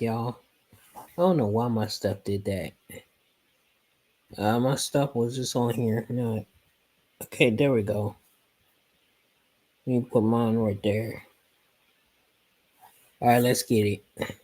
back, y'all. I don't know why my stuff did that. My stuff was just on here. No, okay, there we go. Let me put mine right there. All right, let's get it.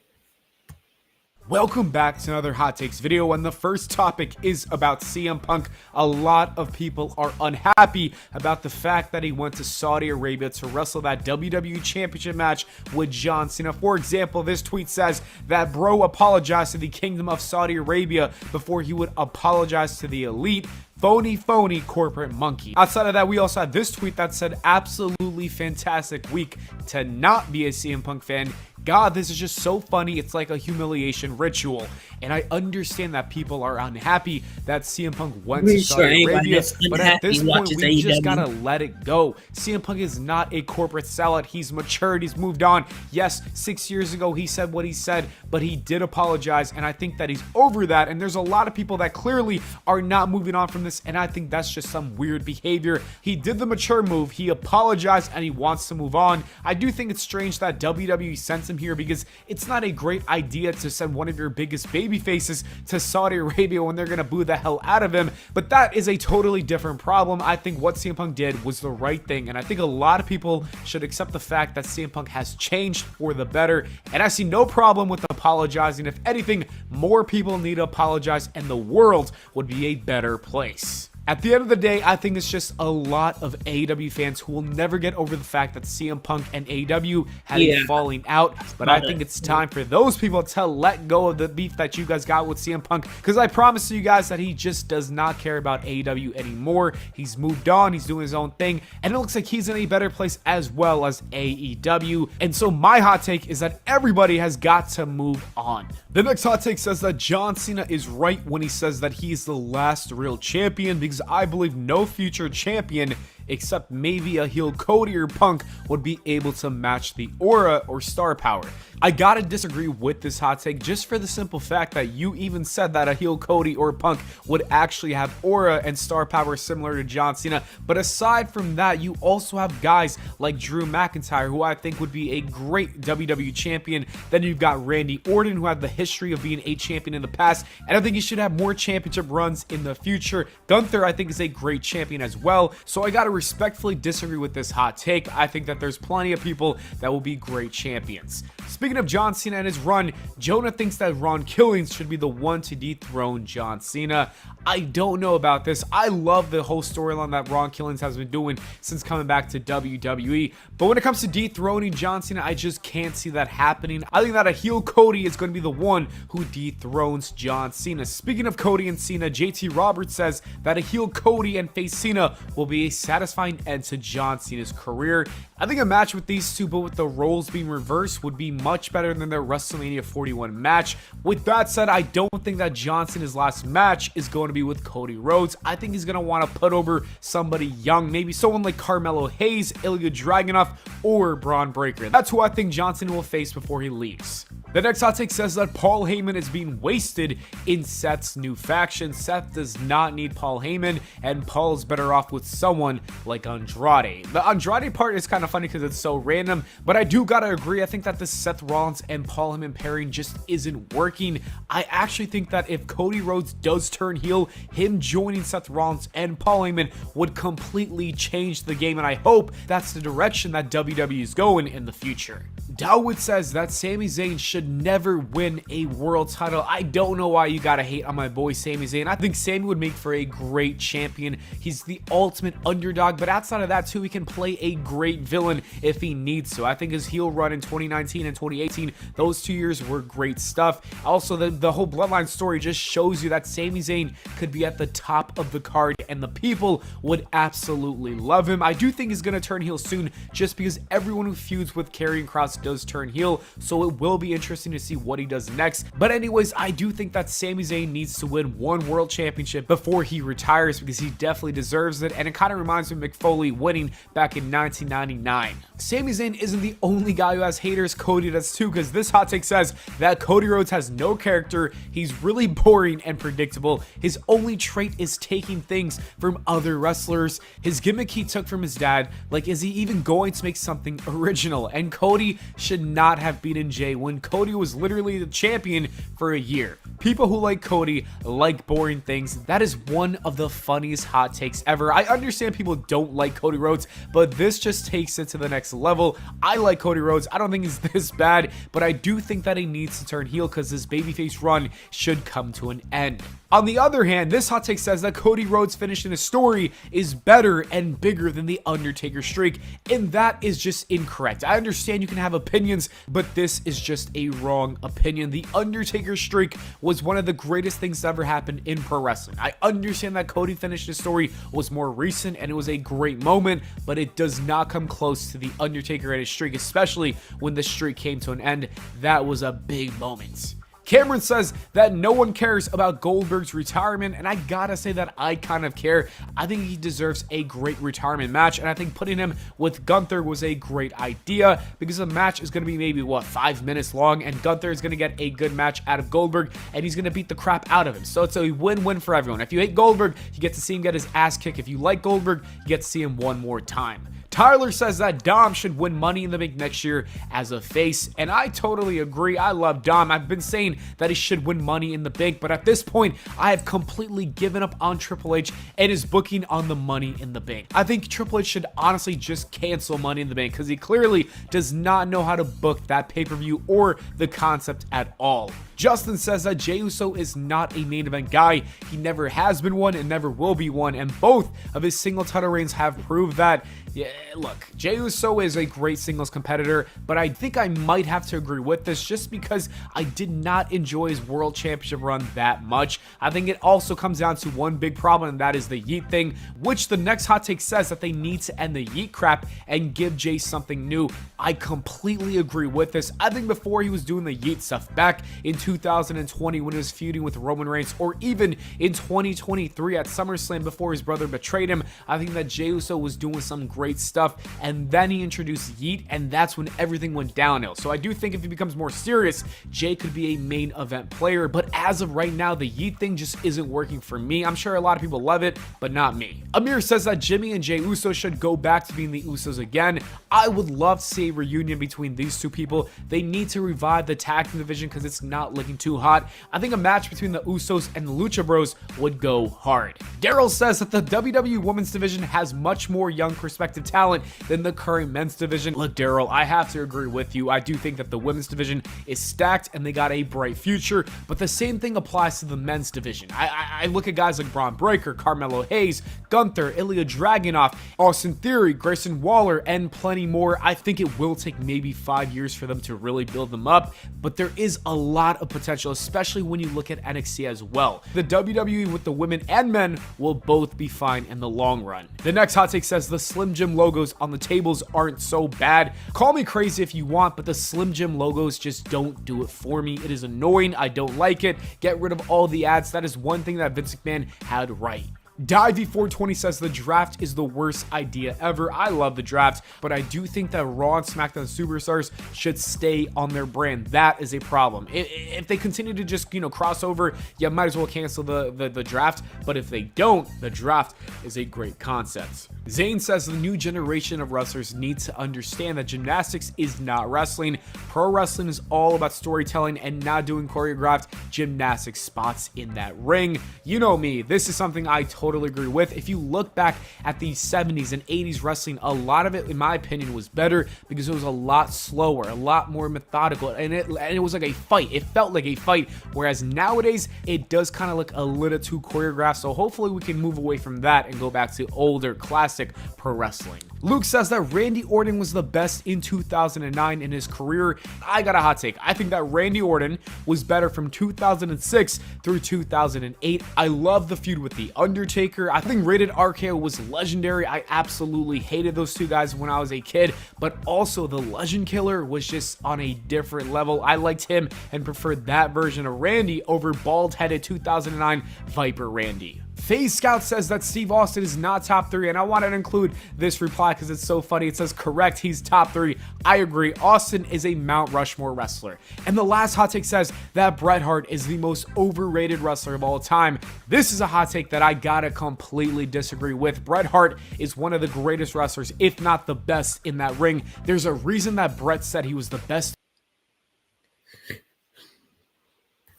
Welcome back to another Hot Takes video, and the first topic is about CM Punk. A lot of people are unhappy about the fact that he went to Saudi Arabia to wrestle that WWE Championship match with John Cena. For example, this tweet says that bro apologized to the Kingdom of Saudi Arabia before he would apologize to the Elite. Phony corporate monkey. Outside of that, we also had this tweet that said, absolutely fantastic week to not be a CM Punk fan. God, this is just so funny. It's like a humiliation ritual. And I understand that people are unhappy that CM Punk went to Saudi Arabia, but at this point, we just gotta let it go. CM Punk is not a corporate sellout. He's matured. He's moved on. Yes, 6 years ago, he said what he said, but he did apologize, and I think that he's over that. And there's a lot of people that clearly are not moving on from this, and I think that's just some weird behavior. He did the mature move. He apologized, and he wants to move on. I do think it's strange that WWE sent him here because it's not a great idea to send one of your biggest baby faces to Saudi Arabia when they're gonna boo the hell out of him, but that is a totally different problem. I think what CM Punk did was the right thing, and I think a lot of people should accept the fact that CM Punk has changed for the better, and I see no problem with apologizing. If anything, more people need to apologize and the world would be a better place. At the end of the day, I think it's just a lot of AEW fans who will never get over the fact that CM Punk and AEW had a falling out. But I think it's time for those people to let go of the beef that you guys got with CM Punk, because I promise you guys that he just does not care about AEW anymore. He's moved on. He's doing his own thing. And it looks like he's in a better place as well as AEW. And so my hot take is that everybody has got to move on. The next hot take says that John Cena is right when he says that he's the last real champion, because I believe no future champion except maybe a heel Cody or Punk would be able to match the aura or star power. I gotta disagree with this hot take just for the simple fact that you even said that a heel Cody or Punk would actually have aura and star power similar to John Cena. But aside from that, you also have guys like Drew McIntyre, who I think would be a great WWE champion. Then you've got Randy Orton, who had the history of being a champion in the past, and I think he should have more championship runs in the future. Gunther, I think, is a great champion as well. So I gotta respectfully disagree with this hot take. I think that there's plenty of people that will be great champions. Speaking of John Cena and his run, Jonah thinks that Ron Killings should be the one to dethrone John Cena. I don't know about this. I love the whole storyline that Ron Killings has been doing since coming back to WWE. But when it comes to dethroning John Cena, I just can't see that happening. I think that a heel Cody is going to be the one who dethrones John Cena. Speaking of Cody and Cena, JT Roberts says that a heel Cody and face Cena will be a satisfying end to John Cena's career. I think a match with these two, but with the roles being reversed, would be much better than their WrestleMania 41 match. With that said, I don't think that John Cena's last match is going to be with Cody Rhodes. I think he's going to want to put over somebody young, maybe someone like Carmelo Hayes, Ilya Dragunov, or Braun Breaker. That's who I think John Cena will face before he leaves. The next hot take says that Paul Heyman is being wasted in Seth's new faction. Seth does not need Paul Heyman, and Paul is better off with someone like Andrade. The Andrade part is kind of funny because it's so random, but I do gotta agree. I think that the Seth Rollins and Paul Heyman pairing just isn't working. I actually think that if Cody Rhodes does turn heel, him joining Seth Rollins and Paul Heyman would completely change the game, and I hope that's the direction that WWE is going in the future. Dawood says that Sami Zayn should never win a world title. I don't know why you gotta hate on my boy Sami Zayn. I think Sami would make for a great champion. He's the ultimate underdog, but outside of that too, he can play a great villain if he needs to. I think his heel run in 2019 and 2018, those 2 years were great stuff. Also, the whole Bloodline story just shows you that Sami Zayn could be at the top of the card and the people would absolutely love him. I do think he's gonna turn heel soon just because everyone who feuds with Karrion Kross does turn heel, so it will be interesting to see what he does next. But anyways, I do think that Sami Zayn needs to win one world championship before he retires, because he definitely deserves it, and it kind of reminds me of Mick Foley winning back in 1999. Sami Zayn isn't the only guy who has haters. Cody does too, because this hot take says that Cody Rhodes has no character. He's really boring and predictable. His only trait is taking things from other wrestlers. His gimmick he took from his dad. Like, is he even going to make something original? And Cody should not have beaten Jay when Cody was literally the champion for a year. People who like Cody like boring things. That is one of the funniest hot takes ever. I understand people don't like Cody Rhodes, but this just takes it to the next level. I like Cody Rhodes. I don't think he's this bad, but I do think that he needs to turn heel because this babyface run should come to an end. On the other hand, this hot take says that Cody Rhodes finishing his story is better and bigger than the Undertaker streak, and that is just incorrect. I understand you can have opinions, but this is just a wrong opinion. The Undertaker streak was one of the greatest things that ever happened in pro wrestling. I understand that Cody finished his story was more recent and it was a great moment, but it does not come close to the Undertaker and his streak, especially when the streak came to an end. That was a big moment. Cameron says that no one cares about Goldberg's retirement, and I gotta say that I kind of care. I think he deserves a great retirement match, and I think putting him with Gunther was a great idea because the match is going to be maybe, 5 minutes long, and Gunther is going to get a good match out of Goldberg, and he's going to beat the crap out of him. So it's a win-win for everyone. If you hate Goldberg, you get to see him get his ass kicked. If you like Goldberg, you get to see him one more time. Tyler says that Dom should win Money in the Bank next year as a face, and I totally agree. I love Dom. I've been saying that he should win Money in the Bank, but at this point, I have completely given up on Triple H and his booking on the Money in the Bank. I think Triple H should honestly just cancel Money in the Bank because he clearly does not know how to book that pay-per-view or the concept at all. Justin says that Jey Uso is not a main event guy. He never has been one and never will be one, and both of his single title reigns have proved that. Yeah, look, Jey Uso is a great singles competitor, but I think I might have to agree with this just because I did not enjoy his World Championship run that much. I think it also comes down to one big problem, and that is the Yeet thing, which the next hot take says that they need to end the Yeet crap and give Jey something new. I completely agree with this. I think before he was doing the Yeet stuff back in 2020 when he was feuding with Roman Reigns, or even in 2023 at SummerSlam before his brother betrayed him, I think that Jey Uso was doing some great stuff, and then he introduced Yeet, and that's when everything went downhill. So I do think if he becomes more serious, Jey could be a main event player, but as of right now, the Yeet thing just isn't working for me. I'm sure a lot of people love it, but not me. Amir says that Jimmy and Jey Uso should go back to being the Usos again. I would love to see a reunion between these two people. They need to revive the tag team division because it's not looking too hot. I think a match between the Usos and the Lucha Bros would go hard. Daryl says that the WWE Women's Division has much more young prospective talent than the current men's division. Look, Daryl, I have to agree with you. I do think that the women's division is stacked and they got a bright future, but the same thing applies to the men's division. I look at guys like Braun Breaker, Carmelo Hayes, Gunther, Ilya Dragunov, Austin Theory, Grayson Waller, and plenty more. I think it will take maybe 5 years for them to really build them up, but there is a lot of potential, especially when you look at NXT as well. The WWE with the women and men will both be fine in the long run. The next hot take says the Slim Jim logos on the tables aren't so bad. Call me crazy if you want, but the Slim Jim logos just don't do it for me. It is annoying. I don't like it. Get rid of all the ads. That is one thing that Vince McMahon had right. Divey420 says the draft is the worst idea ever. I love the draft, but I do think that Raw and SmackDown Superstars should stay on their brand. That is a problem. If they continue to just, cross over, you might as well cancel the draft. But if they don't, the draft is a great concept. Zane says the new generation of wrestlers need to understand that gymnastics is not wrestling. Pro wrestling is all about storytelling and not doing choreographed gymnastic spots in that ring. You know me, this is something I totally agree with. If you look back at the 70s and 80s wrestling, a lot of it, in my opinion, was better because it was a lot slower, a lot more methodical, and it was like a fight. It felt like a fight, whereas nowadays, it does kind of look a little too choreographed, so hopefully we can move away from that and go back to older, classic pro wrestling. Luke says that Randy Orton was the best in 2009 in his career. I got a hot take. I think that Randy Orton was better from 2006 through 2008. I love the feud with The Undertaker. I think Rated RKO was legendary. I absolutely hated those two guys when I was a kid, but also the Legend Killer was just on a different level. I liked him and preferred that version of Randy over bald-headed 2009 Viper Randy. FaZe Scout says that Steve Austin is not top 3, and I wanted to include this reply because it's so funny. It says, correct, he's top 3. I agree. Austin is a Mount Rushmore wrestler. And the last hot take says that Bret Hart is the most overrated wrestler of all time. This is a hot take that I gotta completely disagree with. Bret Hart is one of the greatest wrestlers, if not the best, in that ring. There's a reason that Bret said he was the best.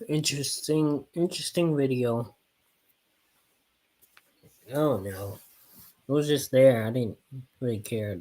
Interesting video. Oh no. It was just there. I didn't really care.